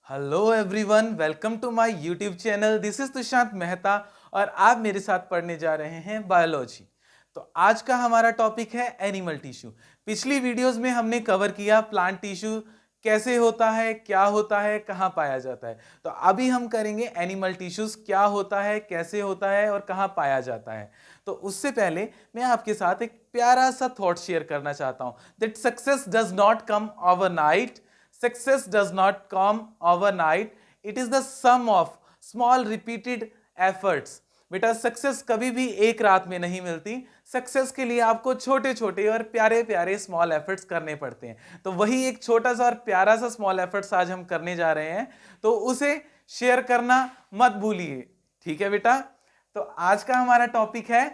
Hello everyone, welcome to my YouTube channel. This is Tushant Mehta और आप मेरे साथ पढ़ने जा रहे हैं बायोलॉजी। तो आज का हमारा टॉपिक है एनिमल टिश्यू। पिछली वीडियोस में हमने कवर किया प्लांट टिश्यू कैसे होता है, क्या होता है, कहाँ पाया जाता है। तो अभी हम करेंगे एनिमल टिश्यूज, क्या होता है, कैसे होता है और कहाँ पाया जाता है। तो उससे पहले मैं आपके साथ एक प्यारा सा थॉट शेयर करना चाहता हूँ that success does not come overnight. Success does not come overnight. It is the sum of small repeated efforts. बेटा सक्सेस कभी भी एक रात में नहीं मिलती। सक्सेस के लिए आपको छोटे छोटे और प्यारे प्यारे स्मॉल एफर्ट्स करने पड़ते हैं। तो वही एक छोटा सा और प्यारा सा स्मॉल एफर्ट्स आज हम करने जा रहे हैं, तो उसे शेयर करना मत भूलिए। ठीक है बेटा। तो आज का हमारा टॉपिक है,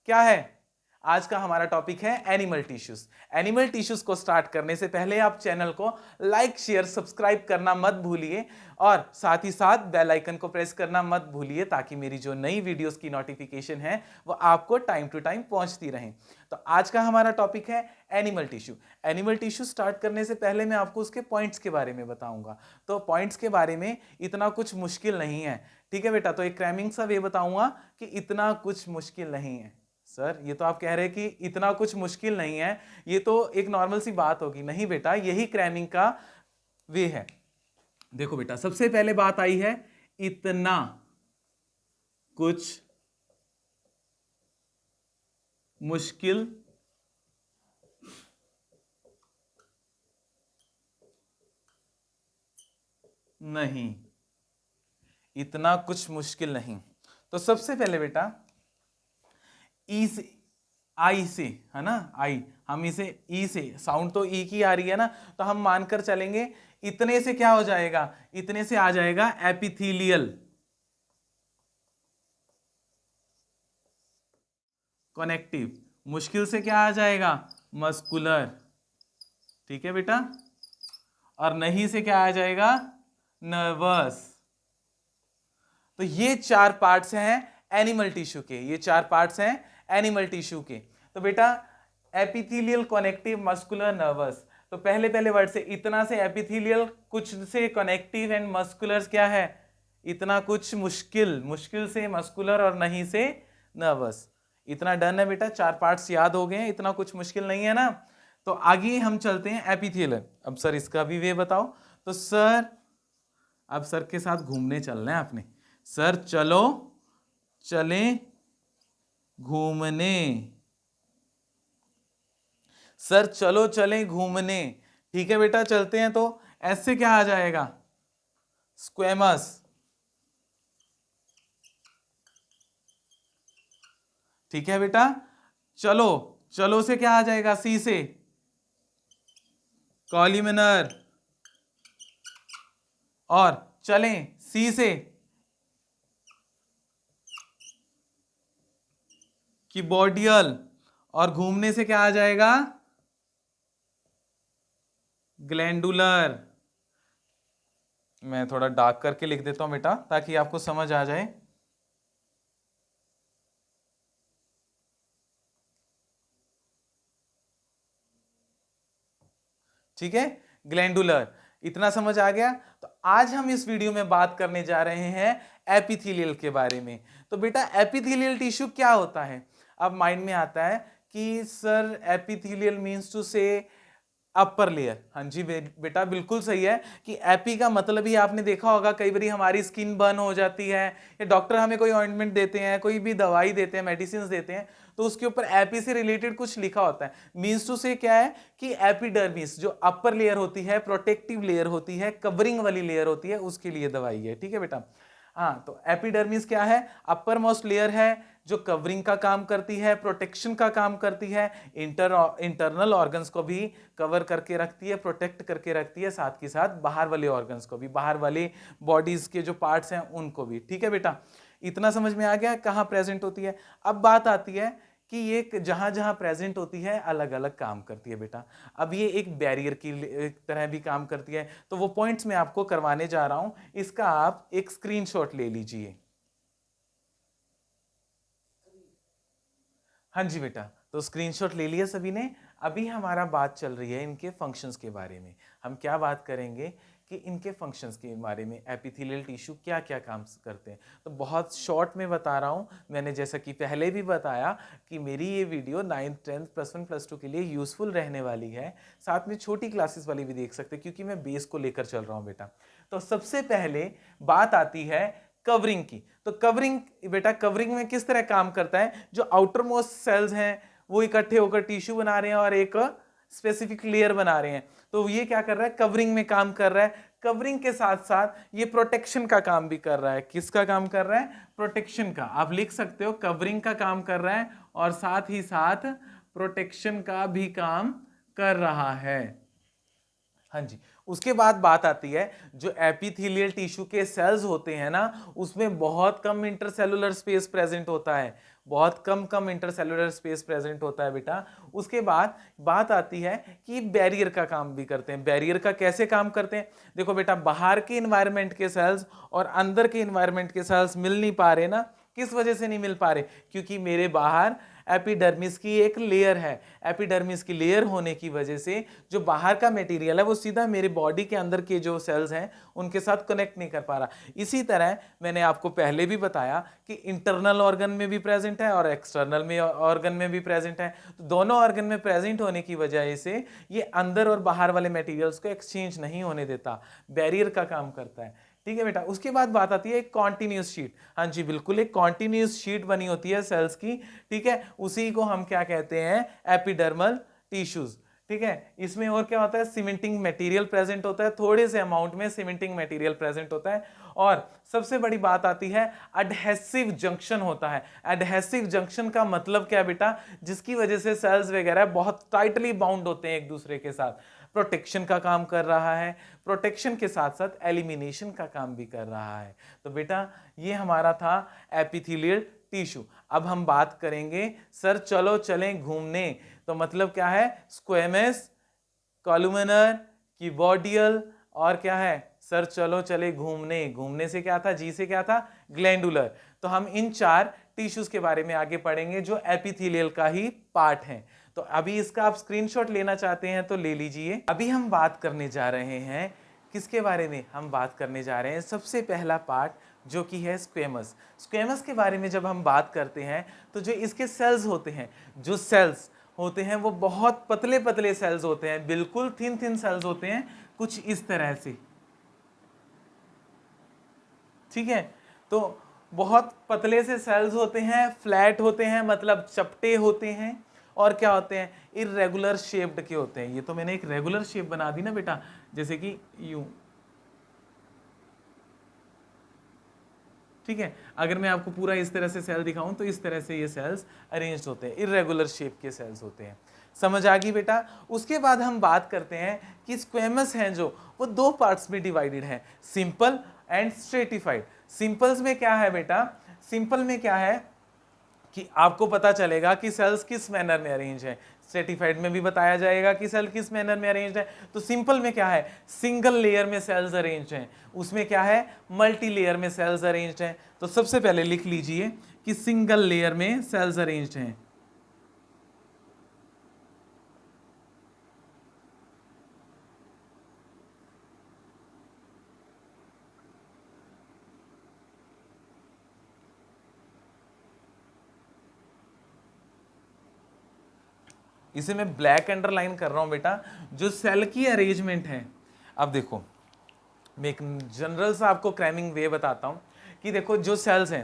क्या है? आज का हमारा टॉपिक है एनिमल टिश्यूज। एनिमल टिश्यूज को स्टार्ट करने से पहले आप चैनल को लाइक, शेयर, सब्सक्राइब करना मत भूलिए और साथ ही साथ बेल आइकन को प्रेस करना मत भूलिए ताकि मेरी जो नई वीडियोस की नोटिफिकेशन है वो आपको टाइम टू टाइम पहुंचती रहे। तो आज का हमारा टॉपिक है animal tissue. Animal tissue start करने से पहले मैं आपको उसके पॉइंट्स के बारे में बताऊंगा। तो पॉइंट्स के बारे में इतना कुछ मुश्किल नहीं है, ठीक है बेटा। तो एक क्रैमिंग सा वे बताऊंगा कि इतना कुछ मुश्किल नहीं है। सर ये तो आप कह रहे हैं कि इतना कुछ मुश्किल नहीं है, ये तो एक नॉर्मल सी बात होगी। नहीं बेटा, यही क्रैमिंग का वे है। देखो बेटा, सबसे पहले बात आई है इतना कुछ मुश्किल नहीं, इतना कुछ मुश्किल नहीं। तो सबसे पहले बेटा ई से, आई से, है ना, आई, हम इसे ई से, साउंड तो ई की आ रही है ना, तो हम मानकर चलेंगे इतने से क्या हो जाएगा, इतने से आ जाएगा एपिथेलियल कनेक्टिव। मुश्किल से क्या आ जाएगा, मस्कुलर। ठीक है बेटा। और नहीं से क्या आ जाएगा, नर्वस। तो ये चार पार्ट्स हैं एनिमल टिश्यू के, ये चार पार्ट्स हैं एनिमल टिश्यू के। तो बेटा एपिथेलियल, कनेक्टिव, मस्कुलर, नर्वस। तो पहले पहले वर्ड से, इतना से एपिथेलियल, कुछ से कनेक्टिव एंड मस्कुलर क्या है, इतना कुछ मुश्किल, मुश्किल से मस्कुलर और नहीं से नर्वस। इतना डन है बेटा, चार पार्ट्स याद हो गए हैं, इतना कुछ मुश्किल नहीं है ना। तो आगे हम चलते हैं एपिथेलियल। अब सर इसका भी वे बताओ। तो सर अब सर के साथ घूमने चलना है आपने। सर चलो चलें घूमने, सर चलो चलें घूमने। ठीक है बेटा, चलते हैं। तो ऐसे क्या आ जाएगा, स्क्वेमस। ठीक है बेटा। चलो, चलो से क्या आ जाएगा, सी से कॉल्यूमिनर। और चलें सी से कीबोर्डियल। और घूमने से क्या आ जाएगा, ग्लैंडुलर। मैं थोड़ा डार्क करके लिख देता हूं बेटा ताकि आपको समझ आ जाए। ठीक है, ग्लैंडुलर। इतना समझ आ गया। तो आज हम इस वीडियो में बात करने जा रहे हैं एपिथेलियल के बारे में। तो बेटा एपिथेलियल टिश्यू क्या होता है? अब माइंड में आता है कि सर एपिथेलियल मींस टू से अपर लेयर। हाँ जी बेटा, बिल्कुल सही है कि एपी का मतलब ही आपने देखा होगा, कई बार हमारी स्किन बर्न हो जाती है या डॉक्टर हमें कोई ऑइंटमेंट देते हैं, कोई भी दवाई देते हैं, मेडिसिन देते हैं, तो उसके ऊपर एपी से रिलेटेड कुछ लिखा होता है। मीन्स टू से क्या है कि एपिडर्मिस जो अपर लेयर होती है, प्रोटेक्टिव लेयर होती है, कवरिंग वाली लेयर होती है, उसके लिए दवाई है। ठीक है बेटा। हाँ, तो एपिडर्मिस क्या है, अपर मोस्ट लेयर है जो कवरिंग का काम करती है, प्रोटेक्शन का काम करती है, इंटरनल ऑर्गन्स को भी कवर करके रखती है, प्रोटेक्ट करके रखती है, साथ के साथ बाहर वाले ऑर्गन्स को भी, बाहर वाले बॉडीज के जो पार्ट्स हैं उनको भी। ठीक है बेटा, इतना समझ में आ गया कहाँ प्रेजेंट होती है। अब बात आती है कि ये जहां जहां प्रेजेंट होती है अलग अलग काम करती है बेटा। अब ये एक बैरियर की तरह भी काम करती है। तो वो पॉइंट्स मैं आपको करवाने जा रहा हूं, इसका आप एक स्क्रीनशॉट ले लीजिए। हाँ जी बेटा, तो स्क्रीनशॉट ले लिया सभी ने। अभी हमारा बात चल रही है इनके फंक्शंस के बारे में। हम क्या बात करेंगे कि इनके फंक्शंस के बारे में, एपिथेलियल टिश्यू क्या क्या काम करते हैं। तो बहुत शॉर्ट में बता रहा हूँ, मैंने जैसा कि पहले भी बताया कि मेरी ये वीडियो 9th 10th +1 +2 के लिए यूजफुल रहने वाली है, साथ में छोटी क्लासेस वाली भी देख सकते हैं क्योंकि मैं बेस को लेकर चल रहा हूँ बेटा। तो सबसे पहले बात आती है कवरिंग की। तो कवरिंग बेटा, कवरिंग में किस तरह काम करता है, जो आउटर मोस्ट सेल्स हैं वो इकट्ठे होकर टिश्यू बना रहे हैं और एक स्पेसिफिक लेयर बना रहे हैं, तो ये क्या कर रहा है, कवरिंग में काम कर रहा है। कवरिंग के साथ साथ ये प्रोटेक्शन का काम भी कर रहा है। किसका काम कर रहा है, प्रोटेक्शन का। आप लिख सकते हो कवरिंग का काम कर रहा है और साथ ही साथ प्रोटेक्शन का भी काम कर रहा है। हाँ जी, उसके बाद बात आती है जो एपिथेलियल टिश्यू के सेल्स होते हैं ना, उसमें बहुत कम इंटरसेलुलर स्पेस प्रेजेंट होता है, बहुत कम इंटरसेलुलर स्पेस प्रेजेंट होता है बेटा। उसके बाद बात आती है कि बैरियर का काम भी करते हैं। बैरियर का कैसे काम करते हैं, देखो बेटा, बाहर के इन्वायरमेंट के सेल्स और अंदर के इन्वायरमेंट के सेल्स मिल नहीं पा रहे ना। किस वजह से नहीं मिल पा रहे, क्योंकि मेरे बाहर एपिडर्मिस की एक लेयर है। एपिडर्मिस की लेयर होने की वजह से जो बाहर का मटेरियल है वो सीधा मेरे बॉडी के अंदर के जो सेल्स हैं उनके साथ कनेक्ट नहीं कर पा रहा। इसी तरह मैंने आपको पहले भी बताया कि इंटरनल ऑर्गन में भी प्रेजेंट है और एक्सटर्नल में ऑर्गन में भी प्रेजेंट है। तो दोनों ऑर्गन में प्रेजेंट होने की वजह से ये अंदर और बाहर वाले मटेरियल्स को एक्सचेंज नहीं होने देता, बैरियर का काम करता है। ठीक है बेटा। उसके बाद बात आती है एक कॉन्टिन्यूस शीट। हाँ जी बिल्कुल, एक कॉन्टिन्यूस शीट बनी होती है सेल्स की। ठीक है, उसी को हम क्या कहते हैं, एपिडर्मल टिश्यूज। ठीक है, इसमें और क्या होता है, सीमेंटिंग मटेरियल प्रेजेंट होता है, थोड़े से अमाउंट में सीमेंटिंग मटेरियल प्रेजेंट होता है। और सबसे बड़ी बात आती है एडहेसिव जंक्शन होता है। एडहेसिव जंक्शन का मतलब क्या बेटा, जिसकी वजह से सेल्स वगैरह बहुत टाइटली बाउंड होते हैं एक दूसरे के साथ। प्रोटेक्शन का काम कर रहा है, प्रोटेक्शन के साथ साथ एलिमिनेशन का काम भी कर रहा है। तो बेटा ये हमारा था एपिथेलियल टिश्यू। अब हम बात करेंगे सर चलो चलें घूमने, तो मतलब क्या है, स्क्वेमस, कॉलुमिनर, क्यूबॉडियल और क्या है, सर चलो चले घूमने। घूमने से क्या था, जी से क्या था, ग्लैंडुलर। तो हम इन 4 टिश्यूज के बारे में आगे पढ़ेंगे जो एपिथेलियल का ही पार्ट है। तो अभी इसका आप स्क्रीनशॉट लेना चाहते हैं तो ले लीजिए। अभी हम बात करने जा रहे हैं किसके बारे में, हम बात करने जा रहे हैं सबसे पहला पार्ट जो कि है स्क्वेमस। स्क्वेमस के बारे में जब हम बात करते हैं तो जो इसके सेल्स होते हैं, जो सेल्स होते हैं वो बहुत पतले पतले सेल्स होते हैं, बिल्कुल थिन थिन सेल्स होते हैं, कुछ इस तरह से। ठीक है, तो बहुत पतले से सेल्स होते हैं, फ्लैट होते हैं मतलब चपटे होते हैं, और क्या होते हैं, इरेगुलर शेप्ड के होते हैं। ये तो मैंने एक रेगुलर शेप बना दी ना बेटा, जैसे कि यूं। ठीक है, अगर मैं आपको पूरा इस तरह से सेल दिखाऊं तो इस तरह से ये सेल्स अरेंज्ड होते हैं, इरेगुलर शेप के सेल्स होते हैं। समझ आ गई बेटा। उसके बाद हम बात करते हैं कि स्क्वेमस हैं जो, वो 2 पार्ट्स में डिवाइडेड है, सिंपल एंड स्ट्रेटिफाइड। सिंपल्स में क्या है बेटा, सिंपल में क्या है कि आपको पता चलेगा कि सेल्स किस मैनर में अरेंज है, स्ट्रेटिफाइड में भी बताया जाएगा कि सेल किस मैनर में अरेंज है। तो सिंपल में क्या है, सिंगल लेयर में सेल्स अरेंज हैं, उसमें क्या है, मल्टी लेयर में सेल्स अरेंज हैं। तो सबसे पहले लिख लीजिए कि सिंगल लेयर में सेल्स अरेंज हैं। इसे मैं ब्लैक अंडरलाइन कर रहा हूं बेटा, जो सेल की अरेंजमेंट है। अब देखो, मैं एक जनरल सा आपको क्रैमिंग वे बताता हूं कि देखो जो सेल्स हैं,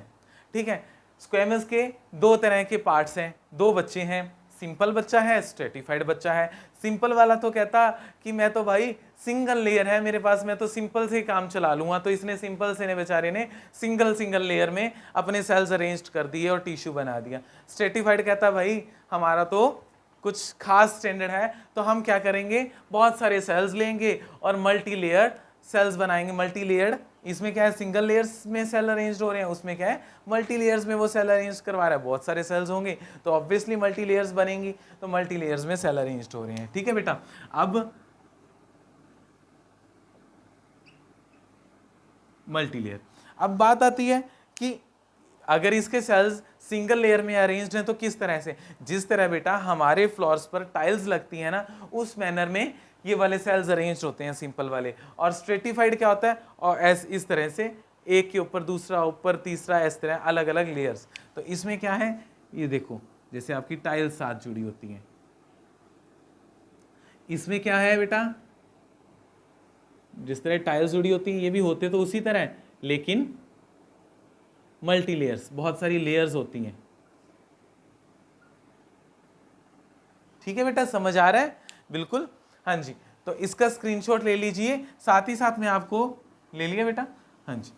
ठीक है, स्क्वेमस के 2 तरह के पार्ट्स हैं, 2 बच्चे हैं, सिंपल बच्चा है, स्ट्रेटिफाइड बच्चा है। सिंपल वाला तो कहता कि मैं तो भाई सिंगल लेयर है मेरे पास, मैं तो सिंपल से ही काम चला लूंगा, तो इसने सिंपल से ने बेचारे ने सिंगल लेयर में अपने सेल्स अरेंज कर दिए और टिश्यू बना दिया। स्ट्रेटिफाइड कहता भाई हमारा तो कुछ खास स्टैंडर्ड है, तो हम क्या करेंगे, बहुत सारे सेल्स लेंगे और मल्टी लेयर सेल्स बनाएंगे। मल्टी लेयर्ड, इसमें क्या है, सिंगल लेयर्स में सेल अरेंज हो रहे हैं, उसमें क्या है, मल्टी लेयर्स में वो सेल अरेंज करवा रहा है, बहुत सारे सेल्स होंगे तो ऑब्वियसली मल्टी लेयर्स बनेंगी, तो मल्टी लेयर्स में सेल अरेंज हो रहे हैं। ठीक है बेटा। अब मल्टी लेयर, अब बात आती है कि अगर इसके सेल्स सिंगल लेयर में अरेंज्ड हैं तो किस तरह से, जिस तरह बेटा हमारे फ्लोर्स पर टाइल्स लगती है ना, उस मैनर में ये वाले सेल्स अरेंज होते हैं सिंपल वाले। और स्ट्रेटिफाइड क्या होता है, और इस तरह से एक के ऊपर दूसरा, ऊपर तीसरा, इस तरह अलग अलग लेयर्स। तो इसमें क्या है, ये देखो जैसे आपकी टाइल्स साथ जुड़ी होती हैं, इसमें क्या है बेटा, जिस तरह टाइल्स जुड़ी होती हैं ये भी होते तो उसी तरह, लेकिन मल्टी लेयर्स, बहुत सारी लेयर्स होती हैं। ठीक है बेटा, समझ आ रहा है? बिल्कुल, हाँ जी। तो इसका स्क्रीनशॉट ले लीजिए, साथ ही साथ में आपको, ले लिया बेटा? हाँ जी।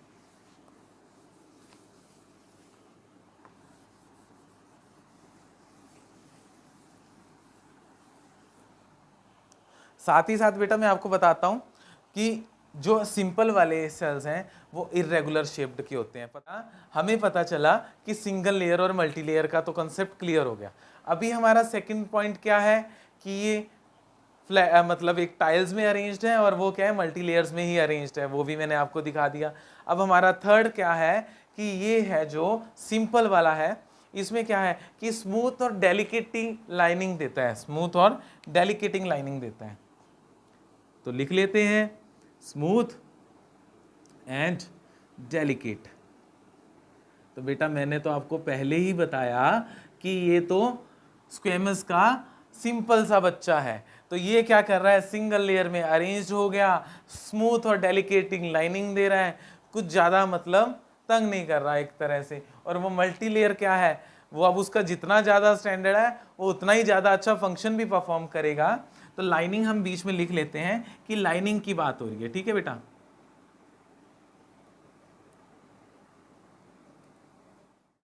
साथ ही साथ बेटा मैं आपको बताता हूं कि जो सिंपल वाले सेल्स हैं वो इरेगुलर शेप्ड के होते हैं। हमें पता चला कि सिंगल लेयर और मल्टी लेयर का तो कंसेप्ट क्लियर हो गया। अभी हमारा सेकंड पॉइंट क्या है कि ये मतलब एक टाइल्स में अरेंज्ड है और वो क्या है, मल्टी लेयर्स में ही अरेंज्ड है, वो भी मैंने आपको दिखा दिया। अब हमारा थर्ड क्या है कि ये है जो सिंपल वाला है, इसमें क्या है कि स्मूथ और डेलिकेटिंग लाइनिंग देता है, स्मूथ और डेलिकेटिंग लाइनिंग देता है। तो लिख लेते हैं स्मूथ एंड डेलिकेट। तो बेटा मैंने तो आपको पहले ही बताया कि ये तो स्क्वेमस का सिंपल सा बच्चा है। तो ये क्या कर रहा है, सिंगल लेयर में अरेंज हो गया, स्मूथ और डेलिकेटिंग लाइनिंग दे रहा है, कुछ ज़्यादा मतलब तंग नहीं कर रहा है एक तरह से। और वो मल्टी लेयर क्या है, वो अब उसका जितना ज़्यादा स्टैंडर्ड है वो उतना ही ज़्यादा अच्छा फंक्शन भी परफॉर्म करेगा। तो लाइनिंग हम बीच में लिख लेते हैं कि लाइनिंग की बात हो रही है, ठीक है बेटा?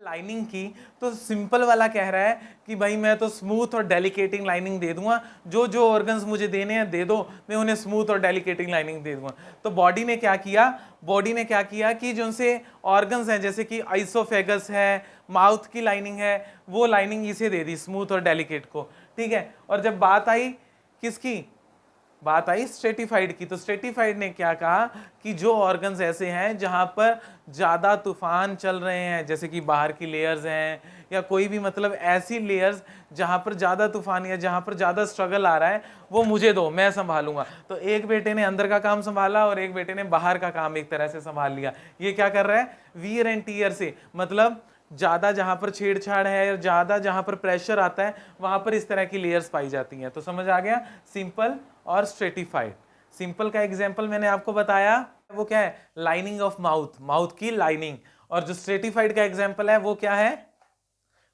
लाइनिंग की, तो सिंपल वाला कह रहा है कि भाई मैं तो स्मूथ और डेलिकेटिंग लाइनिंग दे दूंगा, जो जो ऑर्गन्स मुझे देने हैं दे दो, मैं उन्हें स्मूथ और डेलिकेटिंग लाइनिंग दे दूंगा। तो बॉडी ने क्या किया, बॉडी ने क्या किया कि जो उनसे ऑर्गन्स हैं जैसे कि आइसोफेगस है, माउथ की लाइनिंग है, वो लाइनिंग इसे दे दी स्मूथ और डेलिकेट को, ठीक है। और जब बात आई किसकी, बात आई स्ट्रेटिफाइड की, तो स्ट्रेटिफाइड ने क्या कहा कि जो ऑर्गन्स ऐसे हैं जहां पर ज़्यादा तूफान चल रहे हैं, जैसे कि बाहर की लेयर्स हैं या कोई भी मतलब ऐसी लेयर्स जहां पर ज़्यादा तूफान या जहां पर ज़्यादा स्ट्रगल आ रहा है, वो मुझे दो, मैं संभालूंगा। तो एक बेटे ने अंदर का काम संभाला और एक बेटे ने बाहर का काम एक तरह से संभाल लिया। ये क्या कर रहा है, वियर एंड टीयर से, मतलब ज़्यादा जहां पर छेड़छाड़ है, ज़्यादा जहां पर प्रेशर आता है, वहां पर इस तरह की लेयर्स पाई जाती हैं। तो समझ आ गया, सिंपल और स्ट्रेटिफाइड। सिंपल का एग्जांपल मैंने आपको बताया, वो क्या है, लाइनिंग ऑफ माउथ, माउथ की लाइनिंग। और जो स्ट्रेटिफाइड का एग्जांपल है वो क्या है,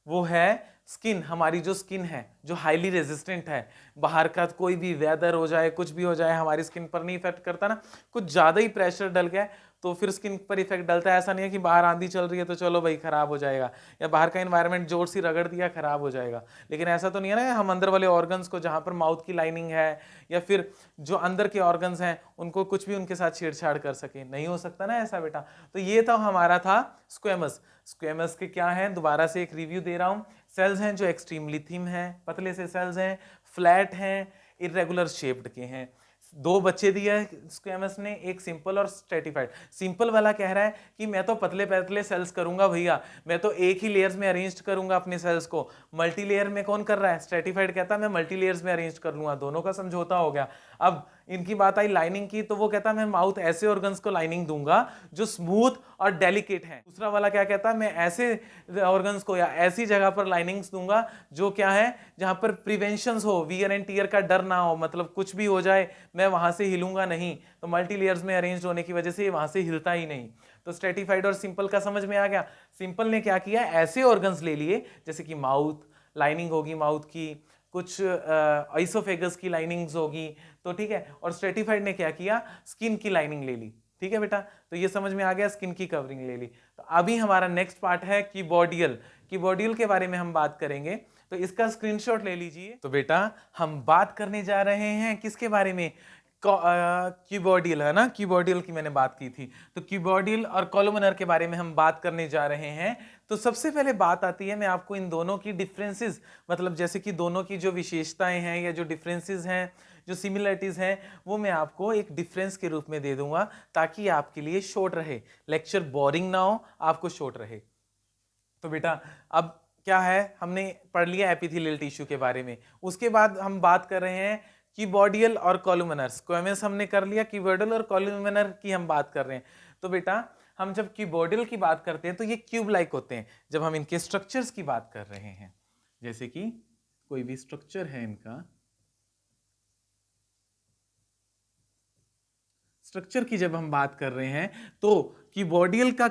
वो है स्किन, हमारी जो स्किन है जो हाईली रेजिस्टेंट है, बाहर का कोई भी वेदर हो जाए, कुछ भी हो जाए, हमारी स्किन पर नहीं इफेक्ट करता ना। कुछ ज़्यादा ही प्रेशर डल गया तो फिर स्किन पर इफेक्ट डलता है। ऐसा नहीं है कि बाहर आंधी चल रही है तो चलो भाई खराब हो जाएगा, या बाहर का एनवायरनमेंट जोर से रगड़ दिया खराब हो जाएगा। लेकिन ऐसा तो नहीं है ना, हम अंदर वाले ऑर्गन्स को, जहाँ पर माउथ की लाइनिंग है या फिर जो अंदर के ऑर्गन्स हैं, उनको कुछ भी उनके साथ छेड़छाड़ कर सके, नहीं हो सकता ना ऐसा बेटा। तो ये तो हमारा था स्क्वेमस। स्क्वेमस के क्या है, दोबारा से एक रिव्यू दे रहा हूँ। सेल्स हैं जो एक्सट्रीमली थिन हैं, पतले से सेल्स हैं, फ्लैट हैं, इरेगुलर शेप्ड के हैं। दो बच्चे दिए स्क्वेमस ने, एक सिंपल और स्ट्रेटिफाइड। सिंपल वाला कह रहा है कि मैं तो पतले पतले सेल्स करूंगा भैया, मैं तो एक ही लेयर्स में अरेंज करूंगा अपने सेल्स को। मल्टी लेयर में कौन कर रहा है, स्ट्रेटिफाइड कहता है मैं मल्टी लेयर्स में अरेंज कर लूंगा। दोनों का समझौता हो गया। अब इनकी बात आई लाइनिंग की, तो वो कहता है मैं माउथ ऐसे ऑर्गन्स को लाइनिंग दूंगा जो स्मूथ और डेलिकेट है। दूसरा वाला क्या कहता है, मैं ऐसे ऑर्गन्स को या ऐसी जगह पर लाइनिंग्स दूंगा जो क्या है, जहां पर प्रिवेंशन हो, वियर एंड टीयर का डर ना हो, मतलब कुछ भी हो जाए मैं वहां से हिलूंगा नहीं। तो मल्टी लेयर्स में अरेंज होने की वजह से ये वहां से हिलता ही नहीं। तो स्ट्रेटिफाइड और सिंपल का समझ में आ गया। सिंपल ने क्या किया, ऐसे ऑर्गन्स ले लिए जैसे कि माउथ, लाइनिंग होगी माउथ की, कुछ आइसोफेगस की लाइनिंग्स होगी, तो ठीक है। और स्ट्रेटिफाइड ने क्या किया, स्किन की लाइनिंग ले ली, ठीक है बेटा। तो ये समझ में आ गया, स्किन की कवरिंग ले ली। तो अभी हमारा नेक्स्ट पार्ट है कीबोर्डियल। कीबोर्डियल के बारे में हम बात करेंगे, तो इसका स्क्रीनशॉट ले लीजिए। तो बेटा हम बात करने जा रहे हैं किसके बारे में, कीबोर्डियल है ना, कीबोर्डियल की मैंने बात की थी। तो कीबोर्डियल और कोलुमिनर के बारे में हम बात करने जा रहे हैं। तो सबसे पहले बात आती है, मैं आपको इन दोनों की डिफरेंसेस, मतलब जैसे कि दोनों की जो विशेषताएं हैं या जो डिफरेंसेस हैं, जो सिमिलरिटीज हैं, वो मैं आपको एक डिफरेंस के रूप में दे दूंगा ताकि आपके लिए शॉर्ट रहे, लेक्चर बोरिंग ना हो, आपको शॉर्ट रहे। तो बेटा अब क्या है, हमने पढ़ लिया एपिथेलियल टिश्यू के बारे में। उसके बाद हम बात कर रहे हैं क्यूबॉडियल और कॉलुमिनर। स्क्वेमस हमने कर लिया, क्यूबॉडियल और कॉलुमिनर की हम बात कर रहे हैं। तो बेटा हम जब क्यूबॉडियल की बात करते हैं तो ये क्यूब लाइक होते हैं। जब हम इनके स्ट्रक्चर्स की बात कर रहे हैं, जैसे कि कोई भी स्ट्रक्चर है, इनका स्ट्रक्चर की जब हम बात कर रहे हैं तो क्यूबॉडियल का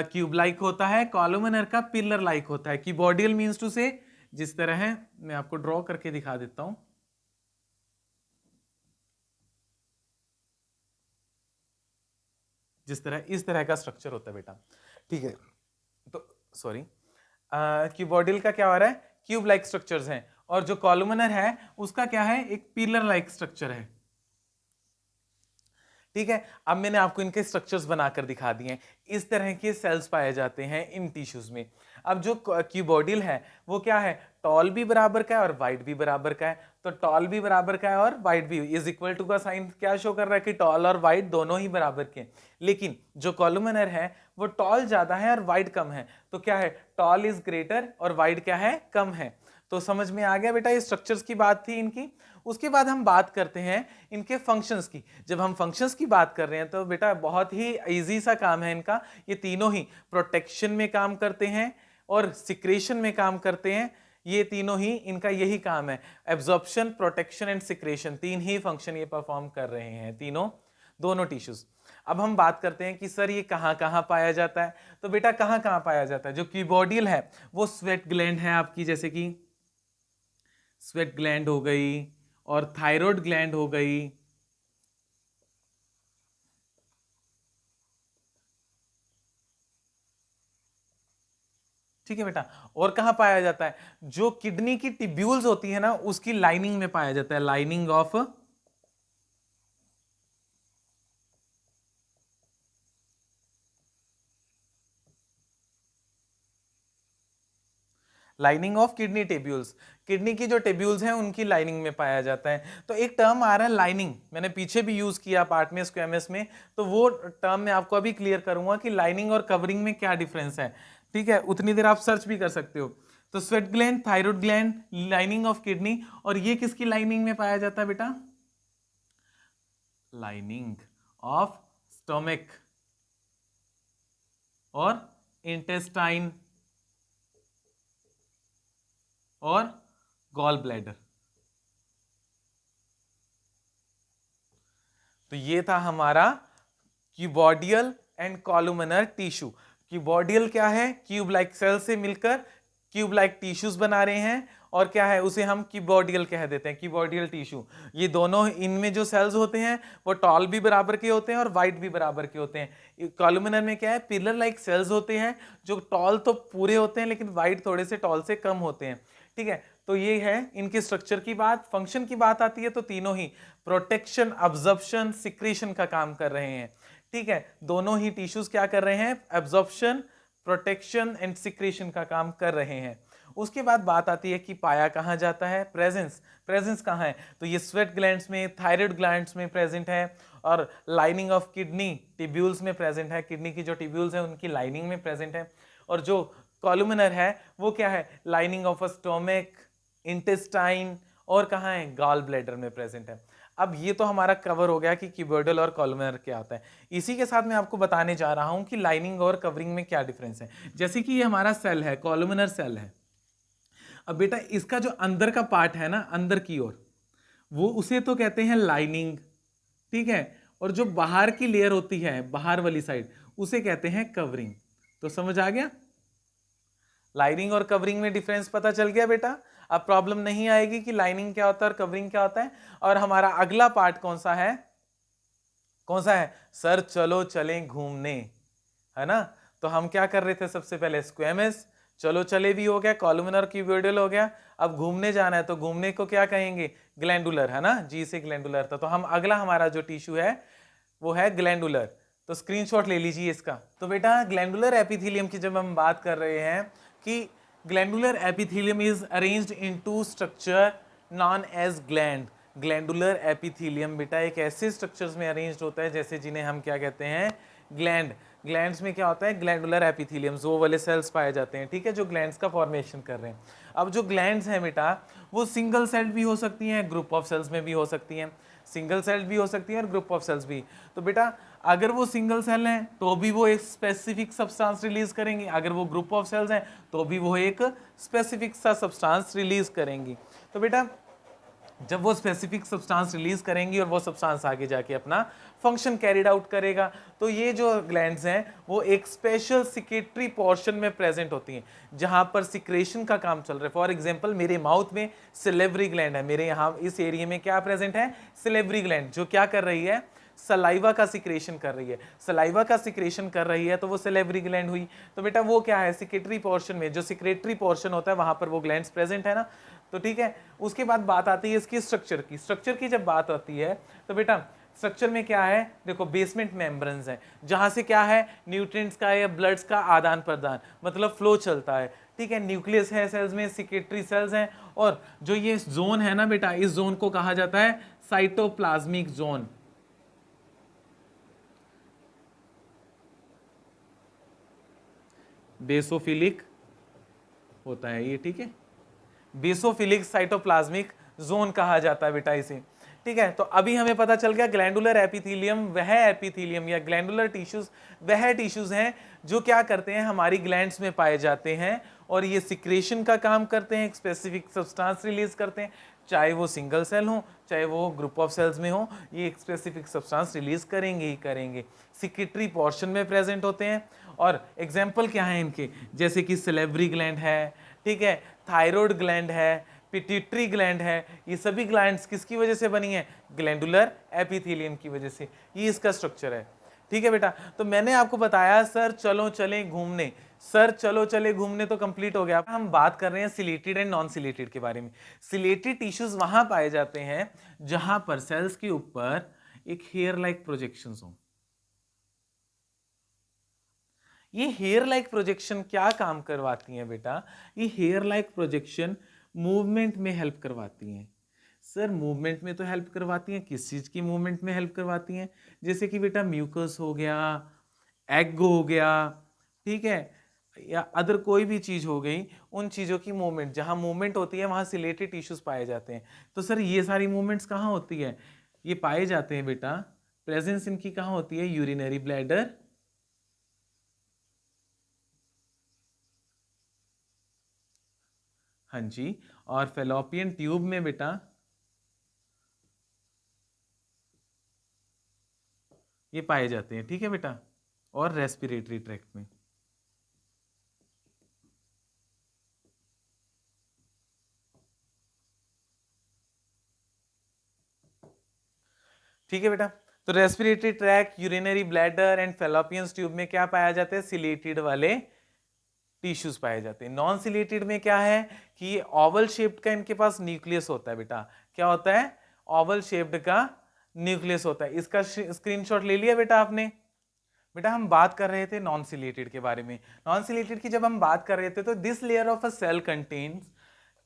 क्यूब लाइक होता है, कॉलुमिनर का पिलर लाइक होता है। क्यूबॉडियल मींस टू से, जिस तरह है मैं आपको ड्रॉ करके दिखा देता हूं, जिस तरह इस तरह का स्ट्रक्चर होता है बेटा, ठीक है। तो सॉरी, क्यूबॉडियल का क्या हो रहा है, क्यूब लाइक स्ट्रक्चर्स हैं, और जो कॉलुमिनर है उसका क्या है, एक पिलर लाइक स्ट्रक्चर है, ठीक है। अब मैंने आपको इनके स्ट्रक्चर्स बनाकर दिखा दिए हैं। इस तरह के सेल्स पाए जाते हैं इन टिश्यूज में। अब जो क्यूबॉडियल है वो क्या है, टॉल भी बराबर का है और वाइड भी बराबर का है। तो टॉल भी बराबर का है और वाइड भी, इज इक्वल टू का साइन क्या शो कर रहा है कि टॉल और वाइड दोनों ही बराबर के। लेकिन जो कॉलुमिनर है वो टॉल ज्यादा है और वाइड कम है। तो क्या है, टॉल इज ग्रेटर और वाइड क्या है, कम है। तो समझ में आ गया बेटा, ये स्ट्रक्चर्स की बात थी इनकी। उसके बाद हम बात करते हैं इनके फंक्शंस की। जब हम फंक्शंस की बात कर रहे हैं तो बेटा बहुत ही इजी सा काम है इनका। ये तीनों ही प्रोटेक्शन में काम करते हैं और सिक्रेशन में काम करते हैं। ये तीनों ही इनका यही काम है, एब्जॉर्प्शन, प्रोटेक्शन एंड सिक्रेशन, तीन ही फंक्शन ये परफॉर्म कर रहे हैं तीनों, दोनों टिश्यूज। अब हम बात करते हैं कि सर ये कहाँ कहाँ पाया जाता है। तो बेटा कहाँ कहाँ पाया जाता है, जो क्यूबॉडियल है वो स्वेट ग्लैंड है आपकी, जैसे कि स्वेट ग्लैंड हो गई और थायराइड ग्लैंड हो गई, ठीक है बेटा। और कहां पाया जाता है, जो किडनी की टिब्यूल्स होती है ना उसकी लाइनिंग में पाया जाता है, lining of, lining of kidney टेब्यूल्स, kidney की जो टेब्यूल्स हैं उनकी लाइनिंग में पाया जाता है। तो एक टर्म आ रहा है लाइनिंग, मैंने पीछे भी यूज किया पार्ट में स्क्वेमस में, तो वो टर्म मैं आपको अभी क्लियर करूंगा कि लाइनिंग और कवरिंग में क्या डिफरेंस है, ठीक है। उतनी देर आप सर्च भी कर सकते हो। तो sweat gland, thyroid gland, lining of kidney, और ये किसकी लाइनिंग में पाया जाता है बेटा, लाइनिंग ऑफ स्टोमक और इंटेस्टाइन और गॉल ब्लैडर। तो ये था हमारा क्यूबॉडियल एंड कॉलुमिनर टिश्यू। क्यूबॉडियल क्या है, क्यूब लाइक सेल से मिलकर क्यूब लाइक टिश्यूज बना रहे हैं, और क्या है, उसे हम क्यूबॉडियल कह देते हैं, क्यूबॉडियल टिश्यू। ये दोनों, इनमें जो सेल्स होते हैं वो टॉल भी बराबर के होते हैं और वाइड भी बराबर के होते हैं। कॉलुमिनर में क्या है, पिलर लाइक सेल्स होते हैं, जो टॉल तो पूरे होते हैं लेकिन वाइड थोड़े से टॉल से कम होते हैं, ठीक है। तो ये है इनके स्ट्रक्चर की बात। फंक्शन की बात आती है तो तीनों ही प्रोटेक्शन, अब्जॉर्प्शन, सिक्रीशन का काम कर रहे हैं, ठीक है। दोनों ही टिश्यूज क्या कर रहे हैं, एब्जॉर्प्शन, प्रोटेक्शन एंड सिक्रीशन का काम कर रहे हैं। उसके बाद बात आती है कि पाया कहाँ जाता है, प्रेजेंस, प्रेजेंस कहाँ है, तो ये स्वेट ग्लैंड्स में, थायराइड ग्लैंड्स में प्रेजेंट है, और लाइनिंग ऑफ किडनी टिब्यूल्स में प्रेजेंट है, किडनी की जो टिब्यूल्स है उनकी लाइनिंग में प्रेजेंट है। और जो कॉलुमिनर है वो क्या है, lining of a stomach, intestine, और कहाँ है, गॉल ब्लैडर में प्रेजेंट है। अब ये तो हमारा कवर हो गया कि क्यूबॉडियल और कॉलुमिनर क्या आता है। इसी के साथ मैं आपको बताने जा रहा हूं कि लाइनिंग और कवरिंग में क्या डिफरेंस है। जैसे कि ये हमारा सेल है, कॉलुमिनर सेल है। अब बेटा इसका जो अंदर का पार्ट है ना, अंदर की ओर, वो उसे तो कहते हैं लाइनिंग, ठीक है। और जो बाहर की लेयर होती है, बाहर वाली साइड, उसे कहते हैं कवरिंग। तो समझ आ गया, लाइनिंग और कवरिंग में डिफरेंस पता चल गया बेटा। अब प्रॉब्लम नहीं आएगी कि लाइनिंग क्या होता है और कवरिंग क्या होता है। और हमारा अगला पार्ट कौन सा है, कौन सा है, सर चलो चलें घूमने, है ना। तो हम क्या कर रहे थे, सबसे पहले स्क्वेमस, चलो चले भी हो गया, कॉलुमिनर क्यूबॉइडल हो गया। अब घूमने जाना है तो घूमने को क्या कहेंगे, ग्लैंडुलर, है ना, जी से ग्लैंडुलर था। तो हम अगला हमारा जो टिश्यू है वो है ग्लैंडुलर। तो स्क्रीनशॉट ले लीजिए इसका। तो बेटा ग्लैंडुलर एपिथेलियम की जब हम बात कर रहे हैं कि glandular epithelium is arranged into structure known as gland. Glandular epithelium बेटा एक ऐसे स्ट्रक्चर्स में अरेंज्ड होता है जैसे जिन्हें हम क्या कहते हैं, ग्लैंड। ग्लैंड्स में क्या होता है, ग्लैंडुलर एपिथेलियम्स, वो वाले सेल्स पाए जाते हैं, ठीक है, जो ग्लैंड्स का फॉर्मेशन कर रहे हैं। अब जो ग्लैंड्स हैं बेटा, वो सिंगल सेल्ड भी हो सकती हैं, ग्रुप ऑफ सेल्स में भी हो सकती हैं, सिंगल सेल्ड भी हो सकती हैं और ग्रुप ऑफ सेल्स भी। तो बेटा अगर वो सिंगल सेल हैं तो भी वो एक स्पेसिफिक सब्सटेंस रिलीज करेंगी, अगर वो ग्रुप ऑफ सेल्स हैं तो भी वो एक स्पेसिफिक सा सब्सटेंस रिलीज करेंगी। तो बेटा जब वो स्पेसिफिक सब्सटेंस रिलीज करेंगी और वो सब्सटेंस आगे जाके अपना फंक्शन कैरिड आउट करेगा, तो ये जो ग्लैंड्स हैं वो एक स्पेशल सिक्रेटरी पोर्शन में प्रेजेंट होती हैं जहां पर सिक्रेशन का काम चल रहा है। फॉर एग्जांपल मेरे माउथ में सिलेवरी ग्लैंड है, मेरे यहाँ इस एरिया में क्या प्रेजेंट है, सिलेवरी ग्लैंड, जो क्या कर रही है, सलाइवा का सिक्रेशन कर रही है। सलाइवा का सिक्रेशन कर रही है तो वो सिलेवरी ग्लैंड हुई। तो बेटा वो क्या है, सिक्रेटरी पोर्शन में, जो सिक्रेटरी पोर्शन होता है वहां पर वो ग्लैंड्स प्रेजेंट है ना। तो ठीक है, उसके बाद बात आती है इसकी स्ट्रक्चर की। स्ट्रक्चर की जब बात आती है तो बेटा स्ट्रक्चर में क्या है, देखो बेसमेंट मेम्ब्रेन्स है जहां से क्या है, न्यूट्रिएंट्स का या ब्लड्स का आदान प्रदान, मतलब फ्लो चलता है, ठीक है। न्यूक्लियस है सेल्स में, सिक्रेटरी सेल्स हैं, और जो ये जोन है ना बेटा, इस जोन को कहा जाता है साइटोप्लाज्मिक जोन। बेसोफिलिक होता है ये, ठीक है, बेसोफिलिक साइटोप्लाज्मिक जोन कहा जाता है बेटा इसे, ठीक है। तो अभी हमें पता चल गया ग्लैंडुलर एपिथेलियम वह एपिथेलियम या ग्लैंडुलर टिश्यूज वह टिश्यूज हैं जो क्या करते हैं, हमारी ग्लैंड्स में पाए जाते हैं और ये सिक्रेशन का काम करते हैं, एक स्पेसिफिक सब्सटेंस रिलीज करते हैं, चाहे वो सिंगल सेल हो चाहे वो ग्रुप ऑफ सेल्स में हो, ये एक स्पेसिफिक सब्सटेंस रिलीज करेंगे ही करेंगे, सिक्रेटरी पोर्शन में प्रेजेंट होते हैं। और एग्जाम्पल क्या है इनके, जैसे कि सिलेवरी ग्लैंड है, ठीक है, थायराइड ग्लैंड है, पिट्यूटरी ग्लैंड है, ये सभी ग्लैंड्स किसकी वजह से बनी है, ग्लैंडुलर एपिथेलियम की वजह से, ये इसका स्ट्रक्चर है, ठीक है बेटा। तो मैंने आपको बताया सर चलो चले घूमने, सर चलो चले घूमने तो कंप्लीट हो गया। हम बात कर रहे हैं सिलेटेड एंड नॉन सिलेटेड के बारे में। सिलेटेड टिश्यूज वहां पाए जाते हैं जहां पर सेल्स के ऊपर एक हेयर लाइक प्रोजेक्शंस हो। ये हेयर लाइक प्रोजेक्शन क्या काम करवाती हैं बेटा, ये हेयर लाइक प्रोजेक्शन मूवमेंट में हेल्प करवाती हैं। सर मूवमेंट में तो हेल्प करवाती हैं, किस चीज़ की मूवमेंट में हेल्प करवाती हैं, जैसे कि बेटा म्यूकस हो गया, एग हो गया, ठीक है, या अदर कोई भी चीज़ हो गई, उन चीज़ों की मूवमेंट, जहाँ मूवमेंट होती है वहाँ सिलेटेड टिश्यूज पाए जाते हैं। तो सर ये सारी मूवमेंट्स कहाँ होती है, ये पाए जाते हैं बेटा, प्रेजेंस इनकी कहाँ होती है, यूरिनरी ब्लैडर, हाँ जी, और फेलोपियन ट्यूब में बेटा, ये पाए जाते हैं, ठीक है बेटा, और रेस्पिरेटरी ट्रैक्ट में। ठीक है बेटा, तो respiratory tract, urinary bladder and fallopian tube में क्या पाया जाता है, सिलेटेड वाले टिश्यूज पाए जाते हैं। नॉन सिलेटेड में क्या है कि ओवल शेप्ड का इनके पास न्यूक्लियस होता है बेटा, क्या होता है, ओवल शेप्ड का न्यूक्लियस होता है। इसका स्क्रीनशॉट ले लिया बेटा आपने। बेटा हम बात कर रहे थे नॉन सिलेटेड के बारे में। नॉन सिलेटेड की जब हम बात कर रहे थे तो this layer of a cell contains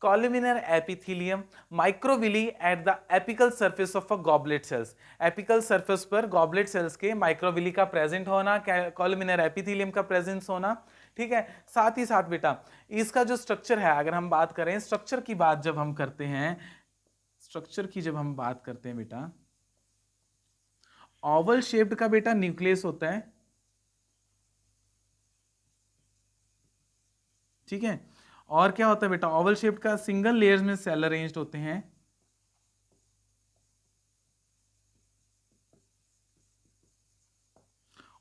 columnar epithelium microvilli at the apical surface of a goblet cells। Apical surface पर गॉबलेट सेल्स के माइक्रोविली का प्रेजेंट होना, कॉलमिनर एपिथेलियम का प्रेजेंस होना, ठीक है। साथ ही साथ बेटा इसका जो स्ट्रक्चर है, अगर हम बात करें स्ट्रक्चर की बात जब हम करते हैं, स्ट्रक्चर की जब हम बात करते हैं बेटा, ओवल शेप्ड का बेटा न्यूक्लियस होता है, ठीक है। और क्या होता है बेटा, ओवल शेप का सिंगल लेयर्स में सेल अरेंज्ड होते हैं,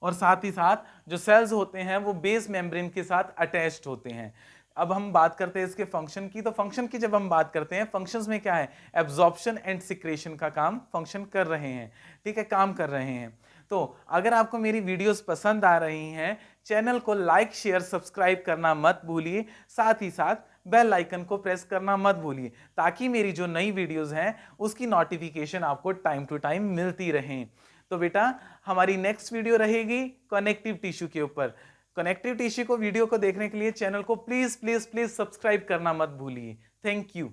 और साथ ही साथ जो सेल्स होते हैं वो बेस मेम्ब्रेन के साथ अटैच्ड होते हैं। अब हम बात करते हैं इसके फंक्शन की। तो फंक्शन की जब हम बात करते हैं, फंक्शंस में क्या है, एब्जॉर्प्शन एंड सिक्रेशन का काम फंक्शन कर रहे हैं, ठीक है, काम कर रहे हैं। तो अगर आपको मेरी वीडियोस पसंद आ रही हैं, चैनल को लाइक शेयर सब्सक्राइब करना मत भूलिए, साथ ही साथ बेल आइकन को प्रेस करना मत भूलिए, ताकि मेरी जो नई वीडियोस हैं उसकी नोटिफिकेशन आपको टाइम टू टाइम मिलती रहें। तो बेटा हमारी नेक्स्ट वीडियो रहेगी कनेक्टिव टिश्यू के ऊपर। कनेक्टिव टिश्यू को वीडियो को देखने के लिए चैनल को प्लीज प्लीज प्लीज सब्सक्राइब करना मत भूलिए। Thank you.